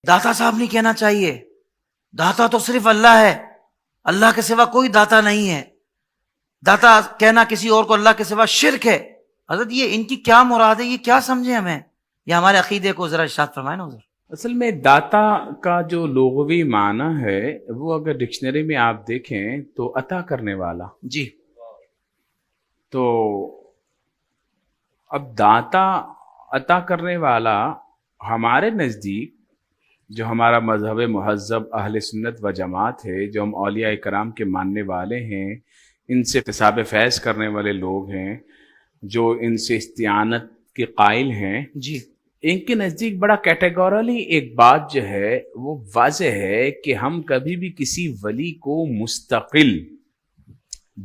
داتا صاحب نہیں کہنا چاہیے، داتا تو صرف اللہ ہے، اللہ کے سوا کوئی داتا نہیں ہے۔ داتا کہنا کسی اور کو اللہ کے سوا شرک ہے۔ حضرت یہ ان کی کیا مراد ہے، یہ کیا سمجھیں ہمیں، یہ ہمارے عقیدے کو ذرا ارشاد فرمائیں نا حضور۔ اصل میں داتا کا جو لغوی معنی ہے وہ اگر ڈکشنری میں آپ دیکھیں تو عطا کرنے والا۔ جی۔ تو اب داتا عطا کرنے والا ہمارے نزدیک جو ہمارا مذہب مہذب اہل سنت و جماعت ہے، جو ہم اولیاء کرام کے ماننے والے ہیں، ان سے اکتساب فیض کرنے والے لوگ ہیں، جو ان سے استعانت کے قائل ہیں، جی، ان کے نزدیک بڑا کیٹیگورلی ایک بات جو ہے وہ واضح ہے کہ ہم کبھی بھی کسی ولی کو مستقل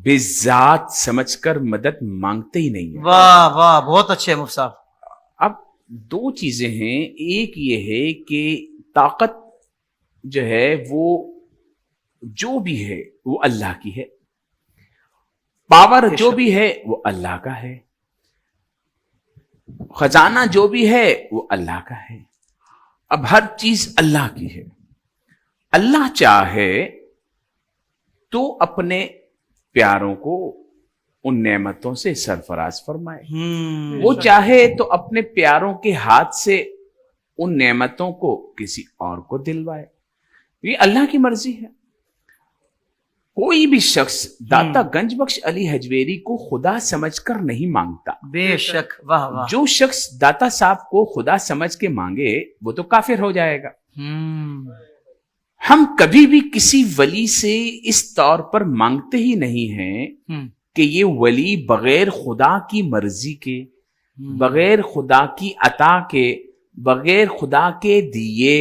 بذات سمجھ کر مدد مانگتے ہی نہیں ہیں۔ واہ واہ، بہت اچھے مفتی صاحب۔ اب دو چیزیں ہیں، ایک یہ ہے کہ طاقت جو ہے وہ جو بھی ہے وہ اللہ کی ہے، پاور جو بھی ہے وہ اللہ کا ہے، خزانہ جو بھی ہے وہ اللہ کا ہے، اب ہر چیز اللہ کی ہے۔ اللہ چاہے تو اپنے پیاروں کو ان نعمتوں سے سرفراز فرمائے، وہ چاہے تو اپنے پیاروں کے ہاتھ سے ان نعمتوں کو کسی اور کو دلوائے، یہ اللہ کی مرضی ہے۔ کوئی بھی شخص داتا گنج بخش علی حجویری کو خدا سمجھ کر نہیں مانگتا۔ بے شک، واہ واہ۔ جو شخص داتا صاحب کو خدا سمجھ کے مانگے وہ تو کافر ہو جائے گا۔ ہم کبھی بھی کسی ولی سے اس طور پر مانگتے ہی نہیں ہیں کہ یہ ولی بغیر خدا کی مرضی کے، بغیر خدا کی عطا کے، بغیر خدا کے دیے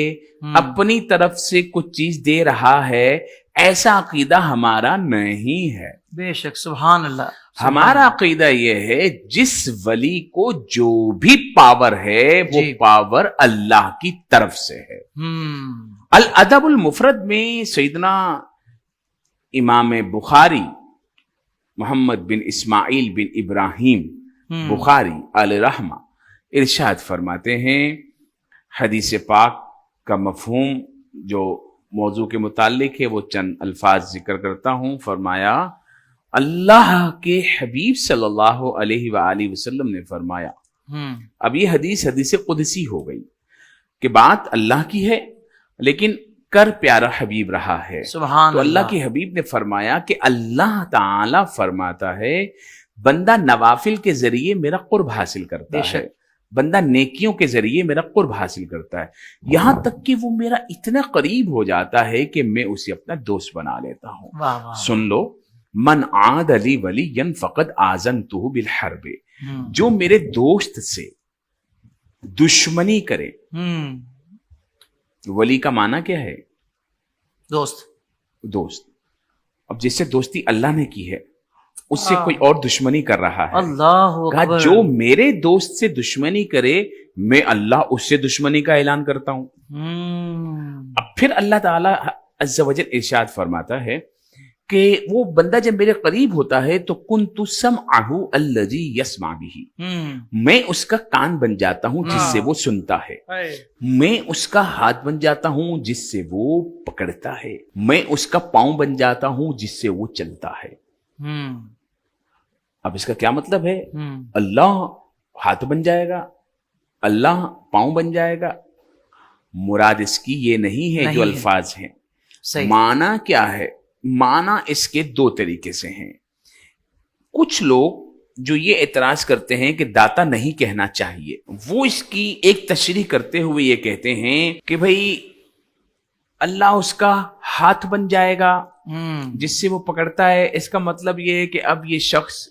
اپنی طرف سے کچھ چیز دے رہا ہے، ایسا عقیدہ ہمارا نہیں ہے۔ بے شک، سبحان اللہ۔ ہمارا عقیدہ یہ ہے جس ولی کو جو بھی پاور ہے وہ پاور اللہ کی طرف سے ہے۔ الادب المفرد میں سیدنا امام بخاری محمد بن اسماعیل بن ابراہیم بخاری علیہ رحمہ ارشاد فرماتے ہیں، حدیث پاک کا مفہوم جو موضوع کے متعلق ہے وہ چند الفاظ ذکر کرتا ہوں۔ فرمایا اللہ کے حبیب صلی اللہ علیہ وآلہ وسلم نے فرمایا، اب یہ حدیث قدسی ہو گئی کہ بات اللہ کی ہے لیکن کر پیارا حبیب رہا ہے۔ سبحان تو اللہ کے حبیب نے فرمایا کہ اللہ تعالی فرماتا ہے بندہ نوافل کے ذریعے میرا قرب حاصل کرتا ہے، بندہ نیکیوں کے ذریعے میرا قرب حاصل کرتا ہے، یہاں تک کہ وہ میرا اتنا قریب ہو جاتا ہے کہ میں اسے اپنا دوست بنا لیتا ہوں۔ سن لو، من عاد لی ولی فقد آذنتہ بالحرب، جو میرے دوست سے دشمنی کرے۔ ولی کا معنی کیا ہے؟ دوست۔ اب جس سے دوستی اللہ نے کی ہے اس سے کوئی اور دشمنی کر رہا ہے، اللہ کہا جو میرے دوست سے دشمنی کرے میں اللہ اس سے دشمنی کا اعلان کرتا ہوں۔ اب پھر اللہ تعالی عز و جل ارشاد فرماتا ہے کہ وہ بندہ جب میرے قریب ہوتا ہے تو کنت سمعہ الذی یسمع بہ، میں اس کا کان بن جاتا ہوں جس سے وہ سنتا ہے، میں اس کا ہاتھ بن جاتا ہوں جس سے وہ پکڑتا ہے، میں اس کا پاؤں بن جاتا ہوں جس سے وہ چلتا ہے۔ اب اس کا کیا مطلب ہے؟ اللہ ہاتھ بن جائے گا، اللہ پاؤں بن جائے گا، مراد اس کی یہ نہیں ہے جو الفاظ ہیں۔ معنی کیا ہے؟ معنی اس کے دو طریقے سے ہیں۔ کچھ لوگ جو یہ اعتراض کرتے ہیں کہ داتا نہیں کہنا چاہیے، وہ اس کی ایک تشریح کرتے ہوئے یہ کہتے ہیں کہ بھئی اللہ اس کا ہاتھ بن جائے گا جس سے وہ پکڑتا ہے، اس کا مطلب یہ ہے کہ اب یہ شخص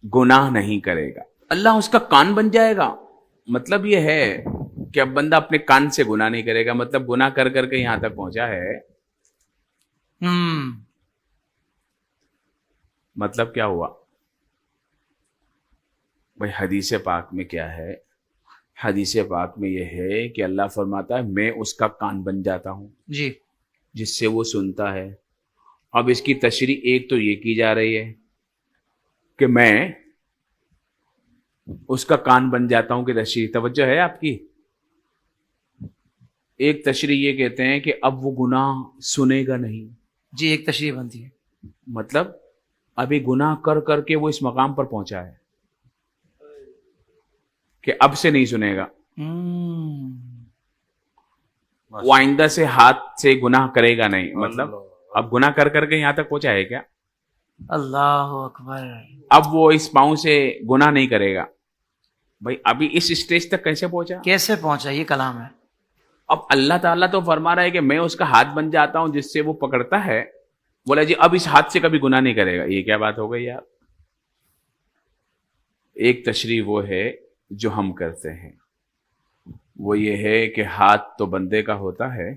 گناہ نہیں کرے گا۔ اللہ اس کا کان بن جائے گا، مطلب یہ ہے کہ اب بندہ اپنے کان سے گناہ نہیں کرے گا، مطلب گناہ کر کر کے یہاں تک پہنچا ہے۔ مطلب کیا ہوا بھائی؟ حدیث پاک میں کیا ہے؟ حدیث پاک میں یہ ہے کہ اللہ فرماتا ہے میں اس کا کان بن جاتا ہوں جی، جس سے وہ سنتا ہے۔ اب اس کی تشریح ایک تو یہ کی جا رہی ہے کہ میں اس کا کان بن جاتا ہوں کہ تشریح توجہ ہے آپ کی؟ ایک تشریح یہ کہتے ہیں کہ اب وہ گناہ سنے گا نہیں. جی ایک تشریح بنتی ہے. مطلب ابھی گناہ کر کر کے وہ اس مقام پر پہنچا ہے کہ اب سے نہیں سنے گا. وہ آئندہ سے ہاتھ سے گناہ کرے گا نہیں. مطلب اب گناہ کر کر کے یہاں تک پہنچا ہے کیا؟ اللہ اکبر. اب وہ اس پاؤں سے گناہ نہیں کرے گا. بھائی ابھی اس اسٹیج تک کیسے پہنچا؟ کیسے پہنچا؟ یہ کلام ہے. اب اللہ تعالیٰ تو فرما رہا ہے کہ میں اس کا ہاتھ بن جاتا ہوں جس سے وہ پکڑتا ہے. بولا جی اب اس ہاتھ سے کبھی گناہ نہیں کرے گا. یہ کیا بات ہو گئی یار؟ ایک تشریح وہ ہے جو ہم کرتے ہیں، وہ یہ ہے کہ ہاتھ تو بندے کا ہوتا ہے،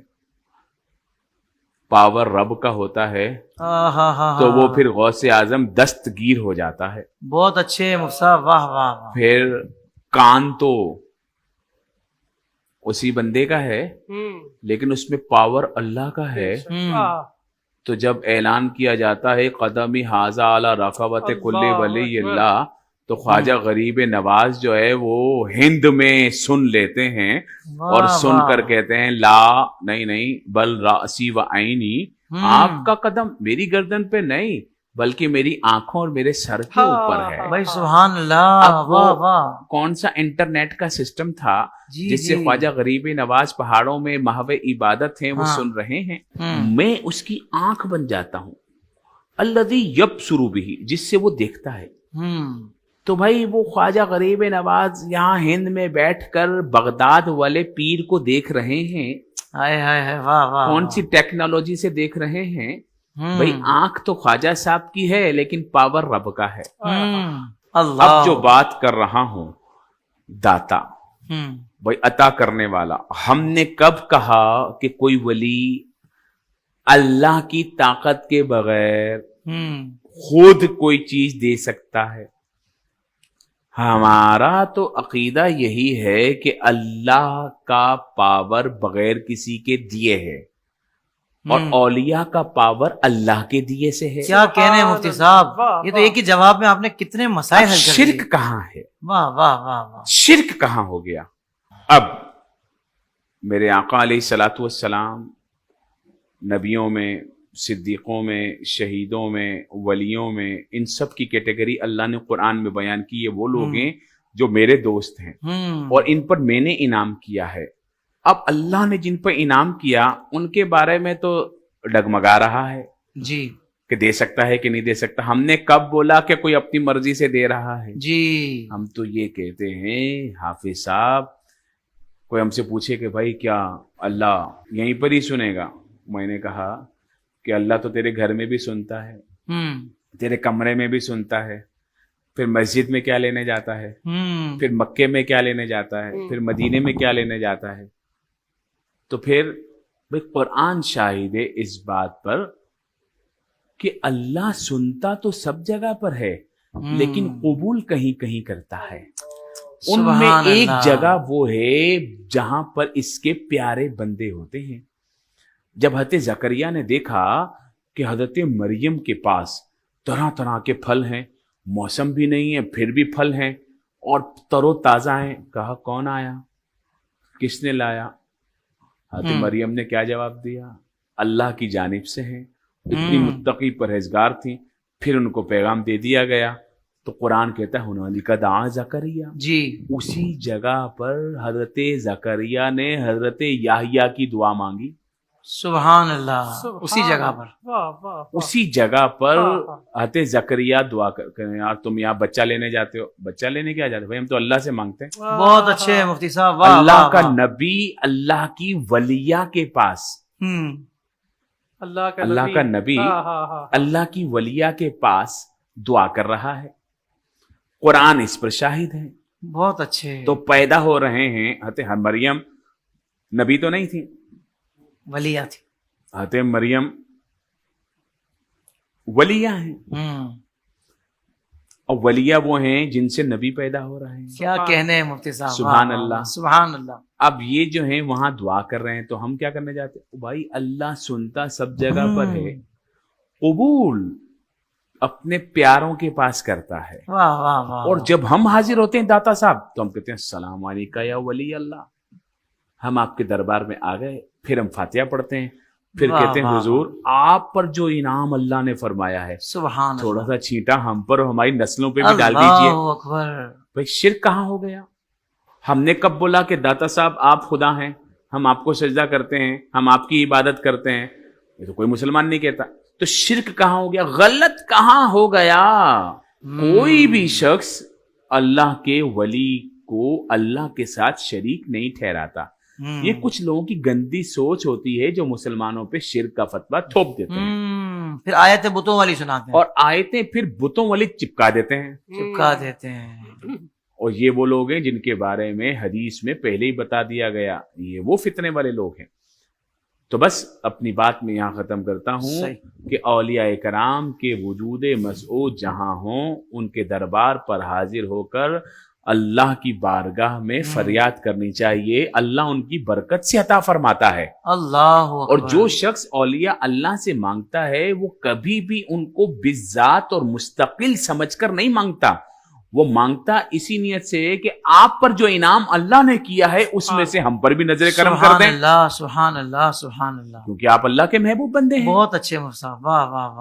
پاور رب کا ہوتا ہے، تو وہ پھر غوث اعظم دستگیر ہو جاتا ہے. بہت اچھے مفتی صاحب، واہ واہ واہ. پھر کان تو اسی بندے کا ہے لیکن اس میں پاور اللہ کا ہے. تو جب اعلان کیا جاتا ہے قدمی حاضہ علی رقبت کل ولی اللہ، تو خواجہ غریب نواز جو ہے وہ ہند میں سن لیتے ہیں اور سن کر کہتے ہیں لا نہیں بل راسی و عینی، آپ کا قدم میری گردن پہ نہیں بلکہ میری آنکھوں اور میرے سر کے اوپر ہے. بھائی سبحان اللہ. اب وہ واہ واہ. کون سا انٹرنیٹ کا سسٹم تھا جس سے خواجہ غریب نواز پہاڑوں میں محو عبادت ہیں وہ سن رہے ہیں. میں اس کی آنکھ بن جاتا ہوں، الذی یبصر بہ، جس سے وہ دیکھتا ہے. تو بھائی وہ خواجہ غریب نواز یہاں ہند میں بیٹھ کر بغداد والے پیر کو دیکھ رہے ہیں. واہ واہ. کون سی ٹیکنالوجی سے دیکھ رہے ہیں؟ بھائی آنکھ تو خواجہ صاحب کی ہے لیکن پاور رب کا ہے. اللہ. اب جو بات کر رہا ہوں داتا، بھائی عطا کرنے والا، ہم نے کب کہا کہ کوئی ولی اللہ کی طاقت کے بغیر خود کوئی چیز دے سکتا ہے؟ ہمارا تو عقیدہ یہی ہے کہ اللہ کا پاور بغیر کسی کے دیے ہے اور اولیاء کا پاور اللہ کے دیے سے ہے. کیا کہنے مفتی صاحب، یہ تو ایک ہی جواب میں آپ نے کتنے مسائل حل کر دیے. شرک کہاں ہے؟ واہ واہ واہ واہ. شرک کہاں ہو گیا؟ اب میرے آقا علیہ الصلوۃ والسلام نبیوں میں، صدیقوں میں، شہیدوں میں، ولیوں میں، ان سب کی کیٹیگری اللہ نے قرآن میں بیان کی. یہ وہ لوگ ہیں جو میرے دوست ہیں اور ان پر میں نے انعام کیا ہے. اب اللہ نے جن پر انعام کیا ان کے بارے میں تو ڈگمگا رہا ہے جی کہ دے سکتا ہے کہ نہیں دے سکتا. ہم نے کب بولا کہ کوئی اپنی مرضی سے دے رہا ہے؟ جی ہم تو یہ کہتے ہیں حافظ صاحب، کوئی ہم سے پوچھے کہ بھائی کیا اللہ یہیں پر ہی سنے گا؟ میں نے کہا کہ اللہ تو تیرے گھر میں بھی سنتا ہے، تیرے کمرے میں بھی سنتا ہے، پھر مسجد میں کیا لینے جاتا ہے، پھر مکے میں کیا لینے جاتا ہے، پھر مدینے میں کیا لینے جاتا ہے. تو پھر بھائی قرآن شاہد ہے اس بات پر کہ اللہ سنتا تو سب جگہ پر ہے لیکن قبول کہیں کہیں کرتا ہے. ان میں ایک جگہ وہ ہے جہاں پر اس کے پیارے بندے ہوتے ہیں. جب حضرت زکریا نے دیکھا کہ حضرت مریم کے پاس طرح طرح کے پھل ہیں، موسم بھی نہیں ہے پھر بھی پھل ہیں اور تر و تازہ ہیں، کہا کون آیا، کس نے لایا؟ حضرت مریم نے کیا جواب دیا؟ اللہ کی جانب سے ہیں. اتنی متقی پرہیزگار تھیں. پھر ان کو پیغام دے دیا گیا. تو قرآن کہتا ہے ہنالک دعا زکریا. جی اسی جگہ پر حضرت زکریا نے حضرت یحییٰ کی دعا مانگی. سبحان اللہ. اسی جگہ پر، اسی جگہ پر حضرت زکریا دعا کریں یار تم یہاں بچہ لینے جاتے ہو، بچہ لینے کیا جاتے ہو؟ بھائی ہم تو اللہ سے مانگتے ہیں. بہت اچھے مفتی صاحب. اللہ کا نبی اللہ کی ولیہ کے پاس، اللہ کا نبی اللہ کی ولیہ کے پاس دعا کر رہا ہے. قرآن اس پر شاہد ہے. بہت اچھے. تو پیدا ہو رہے ہیں. حضرت مریم نبی تو نہیں تھی، ولیہ تھی. حضرت مریم ولیہ ہیں اور ولیہ وہ ہیں جن سے نبی پیدا ہو رہے ہیں. کیا کہنے ہیں مفتی صاحب. سبحان اللہ سبحان اللہ. اب یہ جو ہیں وہاں دعا کر رہے ہیں تو ہم کیا کرنے جاتے ہیں؟ بھائی اللہ سنتا سب جگہ پر ہے، قبول اپنے پیاروں کے پاس کرتا ہے. واہ واہ واہ. اور جب ہم حاضر ہوتے ہیں داتا صاحب تو ہم کہتے ہیں السلام علیکم یا ولی اللہ. ہم آپ کے دربار میں آ گئے، پھر ہم فاتحہ پڑھتے ہیں، پھر واہ کہتے ہیں واہ حضور آپ پر جو انعام اللہ نے فرمایا ہے سبحان تھوڑا اللہ، سا چھینٹا ہم پر اور ہماری نسلوں پہ بھی ڈال دیجئے۔ اللہ اکبر، بھائی شرک کہاں ہو گیا؟ ہم نے کب بولا کہ داتا صاحب آپ خدا ہیں، ہم آپ کو سجدہ کرتے ہیں، ہم آپ کی عبادت کرتے ہیں؟ یہ تو کوئی مسلمان نہیں کہتا۔ تو شرک کہاں ہو گیا؟ غلط کہاں ہو گیا؟ کوئی بھی شخص اللہ کے ولی کو اللہ کے ساتھ شریک نہیں ٹھہراتا۔ یہ کچھ لوگوں کی گندی سوچ ہوتی ہے جو مسلمانوں پہ شرک کا فتویٰ تھوپ دیتے ہیں، پھر آیتیں بتوں والی سناتے ہیں اور آیتیں پھر بتوں والی چپکا دیتے ہیں۔ چپکا دیتے ہیں۔ اور یہ وہ لوگ ہیں جن کے بارے میں حدیث میں پہلے ہی بتا دیا گیا، یہ وہ فتنے والے لوگ ہیں۔ تو بس اپنی بات میں یہاں ختم کرتا ہوں صحیح۔ کہ اولیاء کرام کے وجود مسعود جہاں ہوں، ان کے دربار پر حاضر ہو کر اللہ کی بارگاہ میں فریاد کرنی چاہیے، اللہ ان کی برکت سے عطا فرماتا ہے۔ اللہ اور جو شخص اولیاء اللہ سے مانگتا ہے وہ کبھی بھی ان کو بالذات اور مستقل سمجھ کر نہیں مانگتا، وہ مانگتا اسی نیت سے کہ آپ پر جو انعام اللہ نے کیا ہے اس میں سے ہم پر بھی نظر کرم کر دیں، سبحان اللہ، سبحان اللہ، سبحان اللہ، کیونکہ آپ اللہ کے محبوب بندے ہیں۔ بہت اچھے مفتی صاحب، واہ واہ واہ۔